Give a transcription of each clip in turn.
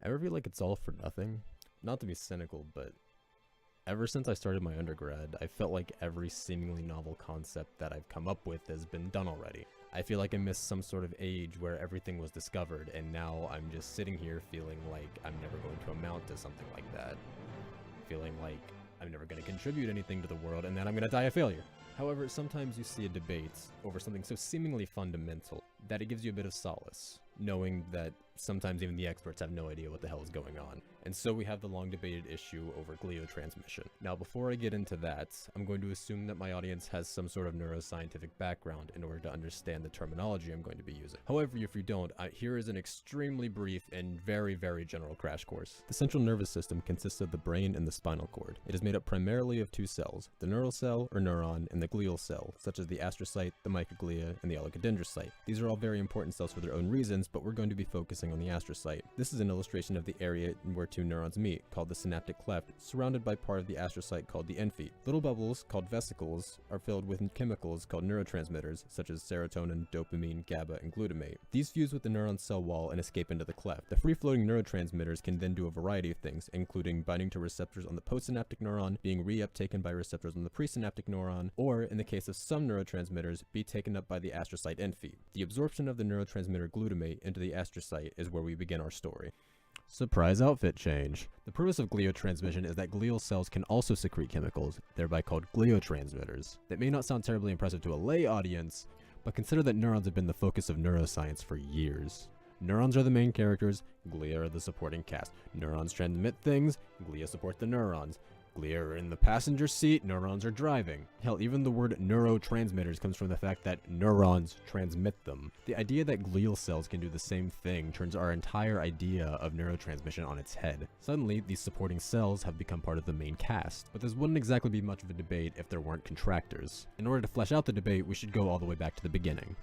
Ever feel like it's all for nothing? Not to be cynical, but ever since I started my undergrad, I felt like every seemingly novel concept that I've come up with has been done already. I feel like I missed some sort of age where everything was discovered, and now I'm just sitting here feeling like I'm never going to amount to something like that. Feeling like I'm never going to contribute anything to the world, and then I'm going to die a failure. However, sometimes you see a debate over something so seemingly fundamental that it gives you a bit of solace, knowing that sometimes even the experts have no idea what the hell is going on. And so we have the long debated issue over gliotransmission. Now, before I get into that, I'm going to assume that my audience has some sort of neuroscientific background in order to understand the terminology I'm going to be using. However, if you don't, here is an extremely brief and very, very general crash course. The central nervous system consists of the brain and the spinal cord. It is made up primarily of two cells, the neural cell or neuron and the glial cell, such as the astrocyte, the microglia, and the oligodendrocyte. These are all very important cells for their own reasons, but we're going to be focusing on the astrocyte. This is an illustration of the area where two neurons meet, called the synaptic cleft, surrounded by part of the astrocyte called the end feet. Little bubbles, called vesicles, are filled with chemicals called neurotransmitters, such as serotonin, dopamine, GABA, and glutamate. These fuse with the neuron cell wall and escape into the cleft. The free-floating neurotransmitters can then do a variety of things, including binding to receptors on the postsynaptic neuron, being re-uptaken by receptors on the presynaptic neuron, or, in the case of some neurotransmitters, be taken up by the astrocyte end feet. The absorption of the neurotransmitter glutamate into the astrocyte is where we begin our story. Surprise outfit change. The purpose of gliotransmission is that glial cells can also secrete chemicals, thereby called gliotransmitters. That may not sound terribly impressive to a lay audience, but consider that neurons have been the focus of neuroscience for years. Neurons are the main characters, glia are the supporting cast. Neurons transmit things, glia support the neurons. Glia are in the passenger seat, neurons are driving. Hell, even the word neurotransmitters comes from the fact that neurons transmit them. The idea that glial cells can do the same thing turns our entire idea of neurotransmission on its head. Suddenly, these supporting cells have become part of the main cast, but this wouldn't exactly be much of a debate if there weren't contractors. In order to flesh out the debate, we should go all the way back to the beginning.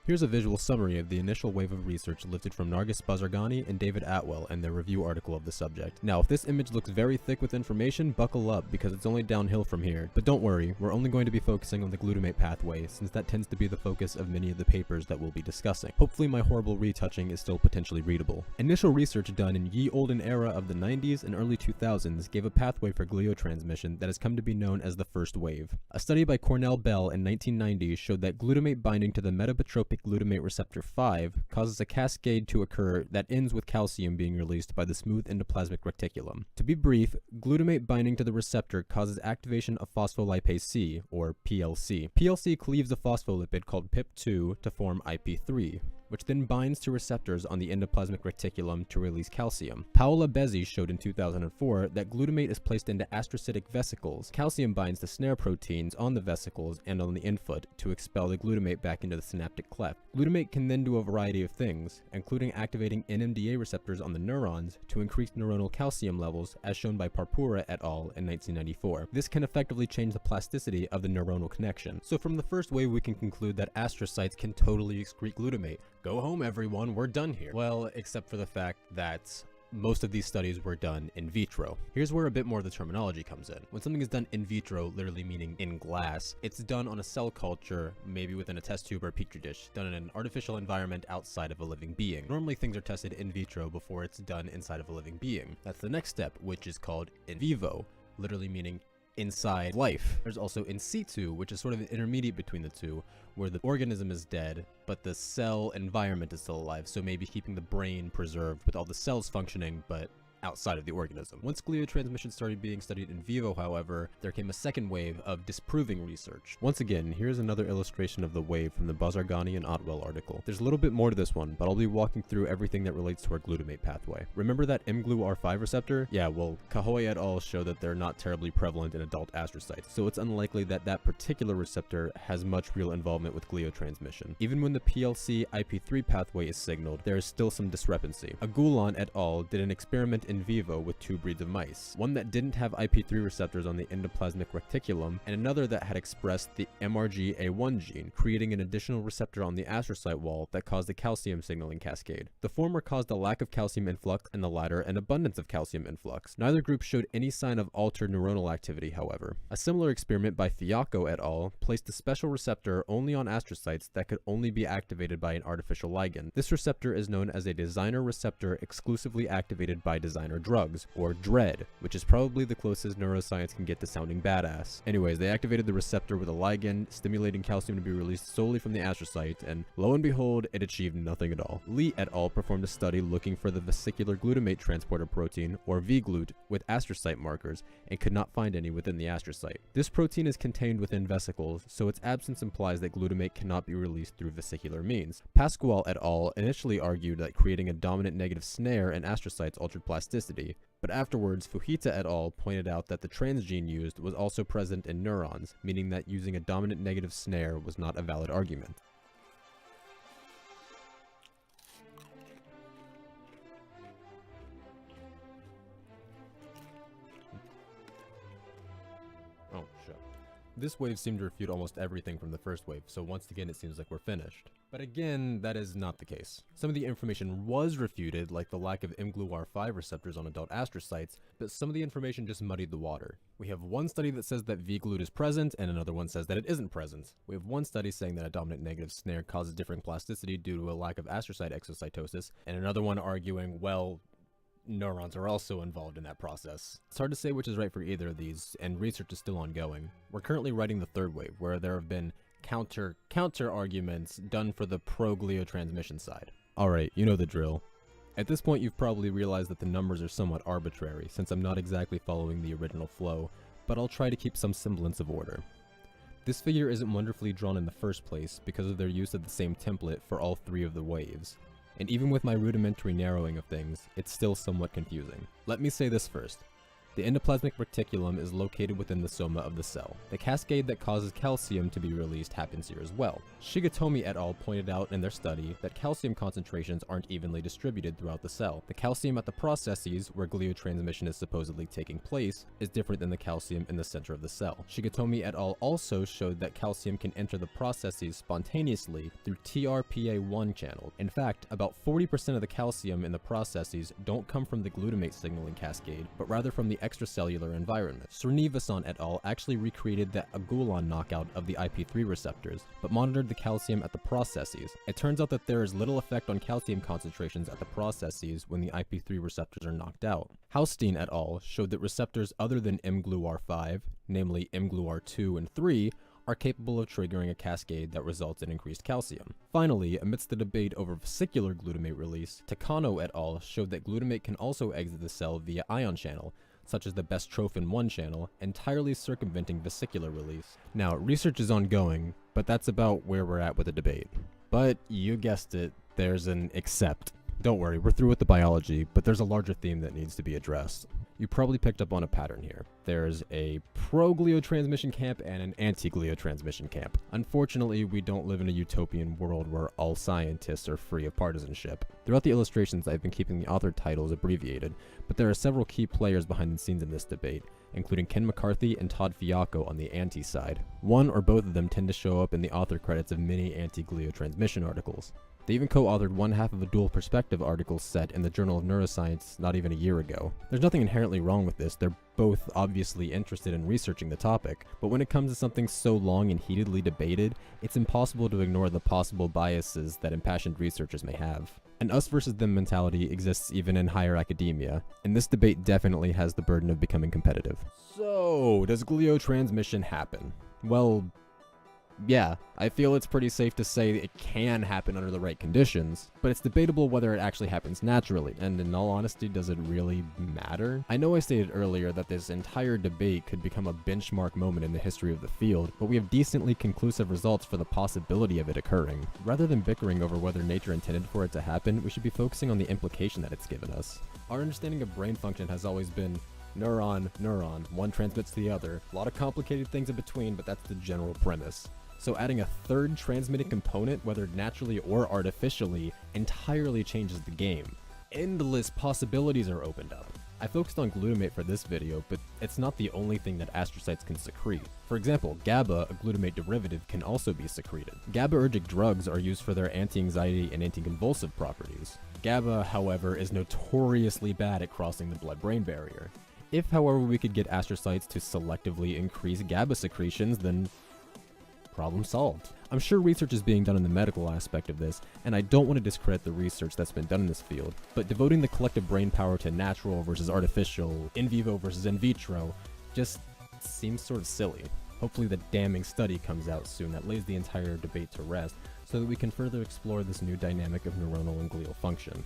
Here's a visual summary of the initial wave of research lifted from Bazargani and David Attwell in their review article of the subject. Now, if this image looks very thick with information, buckle up because it's only downhill from here. But don't worry, we're only going to be focusing on the glutamate pathway since that tends to be the focus of many of the papers that we'll be discussing. Hopefully my horrible retouching is still potentially readable. Initial research done in ye olden era of the 90s and early 2000s gave a pathway for gliotransmission that has come to be known as the first wave. A study by Cornell-Bell in 1990 showed that glutamate binding to the metabotropic glutamate receptor 5 causes a cascade to occur that ends with calcium being released by the smooth endoplasmic reticulum. To be brief, glutamate binding to the receptor causes activation of phospholipase C, or PLC. PLC cleaves a phospholipid called PIP2 to form IP3, which then binds to receptors on the endoplasmic reticulum to release calcium. Bezzi showed in 2004 that glutamate is placed into astrocytic vesicles. Calcium binds the snare proteins on the vesicles and on the infoot to expel the glutamate back into the synaptic cleft. Glutamate can then do a variety of things, including activating NMDA receptors on the neurons to increase neuronal calcium levels, as shown by Parpura et al. In 1994. This can effectively change the plasticity of the neuronal connection. So from the first wave, we can conclude that astrocytes can totally excrete glutamate. Go home, everyone, we're done here. Well, except for the fact that most of these studies were done in vitro. Here's where a bit more of the terminology comes in. When something is done in vitro, literally meaning in glass, it's done on a cell culture, maybe within a test tube or a petri dish, done in an artificial environment outside of a living being. Normally things are tested in vitro before it's done inside of a living being. That's the next step, which is called in vivo, literally meaning inside life. There's also in situ, which is sort of an intermediate between the two, where the organism is dead, but the cell environment is still alive, so maybe keeping the brain preserved with all the cells functioning, but outside of the organism. Once gliotransmission started being studied in vivo, however, there came a second wave of disproving research. Once again, here's another illustration of the wave from the Bazargani and Attwell article. There's a little bit more to this one, but I'll be walking through everything that relates to our glutamate pathway. Remember that mGlu-R5 receptor? Yeah, well, Cahoy et al. Show that they're not terribly prevalent in adult astrocytes, so it's unlikely that that particular receptor has much real involvement with gliotransmission. Even when the PLC IP3 pathway is signaled, there is still some discrepancy. Agulon et al. Did an experiment in in vivo with 2 breeds of mice, one that didn't have IP3 receptors on the endoplasmic reticulum, and another that had expressed the MRGA1 gene, creating an additional receptor on the astrocyte wall that caused a calcium signaling cascade. The former caused a lack of calcium influx, and the latter an abundance of calcium influx. Neither group showed any sign of altered neuronal activity, however. A similar experiment by Fiacco et al. Placed a special receptor only on astrocytes that could only be activated by an artificial ligand. This receptor is known as a designer receptor exclusively activated by designer drugs, or DREAD, which is probably the closest neuroscience can get to sounding badass. Anyways, they activated the receptor with a ligand, stimulating calcium to be released solely from the astrocyte, and lo and behold, it achieved nothing at all. Lee et al. Performed a study looking for the vesicular glutamate transporter protein, or vGlut, with astrocyte markers, and could not find any within the astrocyte. This protein is contained within vesicles, so its absence implies that glutamate cannot be released through vesicular means. Pascual et al. Initially argued that creating a dominant negative snare in astrocytes altered plasticity, but afterwards Fujita et al. Pointed out that the transgene used was also present in neurons, meaning that using a dominant negative snare was not a valid argument. Oh, shit. This wave seemed to refute almost everything from the first wave, so once again it seems like we're finished. But again, that is not the case. Some of the information was refuted, like the lack of mGluR5 receptors on adult astrocytes, but some of the information just muddied the water. We have one study that says that vGlut is present, and another one says that it isn't present. We have one study saying that a dominant negative snare causes different plasticity due to a lack of astrocyte exocytosis, and another one arguing, well, neurons are also involved in that process. It's hard to say which is right for either of these, and research is still ongoing. We're currently writing the third wave, where there have been counter arguments done for the pro-gliotransmission side. Alright, you know the drill. At this point you've probably realized that the numbers are somewhat arbitrary, since I'm not exactly following the original flow, but I'll try to keep some semblance of order. This figure isn't wonderfully drawn in the first place because of their use of the same template for all 3 of the waves. And even with my rudimentary narrowing of things, it's still somewhat confusing. Let me say this first. The endoplasmic reticulum is located within the soma of the cell. The cascade that causes calcium to be released happens here as well. Shigetomi et al. Pointed out in their study that calcium concentrations aren't evenly distributed throughout the cell. The calcium at the processes, where gliotransmission is supposedly taking place, is different than the calcium in the center of the cell. Shigetomi et al. Also showed that calcium can enter the processes spontaneously through TRPA1 channel. In fact, about 40% of the calcium in the processes don't come from the glutamate signaling cascade, but rather from the extracellular environment. Srinivasan et al. Actually recreated the agulon knockout of the IP3 receptors, but monitored the calcium at the processes. It turns out that there is little effect on calcium concentrations at the processes when the IP3 receptors are knocked out. Haustein et al. Showed that receptors other than mGluR5, namely mGluR2 and 3, are capable of triggering a cascade that results in increased calcium. Finally, amidst the debate over vesicular glutamate release, Takano et al. Showed that glutamate can also exit the cell via ion channel, such as the bestrophin-1 channel, entirely circumventing vesicular release. Now, research is ongoing, but that's about where we're at with the debate. But, you guessed it, there's an except. Don't worry, we're through with the biology, but there's a larger theme that needs to be addressed. You probably picked up on a pattern here. There's a pro-gliotransmission camp and an anti-gliotransmission camp. Unfortunately, we don't live in a utopian world where all scientists are free of partisanship. Throughout the illustrations, I've been keeping the author titles abbreviated, but there are several key players behind the scenes in this debate, including Ken McCarthy and Todd Fiacco on the anti side. One or both of them tend to show up in the author credits of many anti-gliotransmission articles. They even co-authored one half of a dual perspective article set in the Journal of Neuroscience not even a year ago. There's nothing inherently wrong with this, they're both obviously interested in researching the topic, but when it comes to something so long and heatedly debated, it's impossible to ignore the possible biases that impassioned researchers may have. An us versus them mentality exists even in higher academia, and this debate definitely has the burden of becoming competitive. So, does gliotransmission happen? Well, yeah, I feel it's pretty safe to say it can happen under the right conditions, but it's debatable whether it actually happens naturally, and in all honesty, does it really matter? I know I stated earlier that this entire debate could become a benchmark moment in the history of the field, but we have decently conclusive results for the possibility of it occurring. Rather than bickering over whether nature intended for it to happen, we should be focusing on the implication that it's given us. Our understanding of brain function has always been neuron, neuron, one transmits to the other, a lot of complicated things in between, but that's the general premise. So adding a third transmitted component, whether naturally or artificially, entirely changes the game. Endless possibilities are opened up. I focused on glutamate for this video, but it's not the only thing that astrocytes can secrete. For example, GABA, a glutamate derivative, can also be secreted. GABAergic drugs are used for their anti-anxiety and anticonvulsive properties. GABA, however, is notoriously bad at crossing the blood-brain barrier. If, however, we could get astrocytes to selectively increase GABA secretions, then problem solved. I'm sure research is being done in the medical aspect of this, and I don't want to discredit the research that's been done in this field, but devoting the collective brain power to natural versus artificial, in vivo versus in vitro, just seems sort of silly. Hopefully the damning study comes out soon that lays the entire debate to rest, so that we can further explore this new dynamic of neuronal and glial function.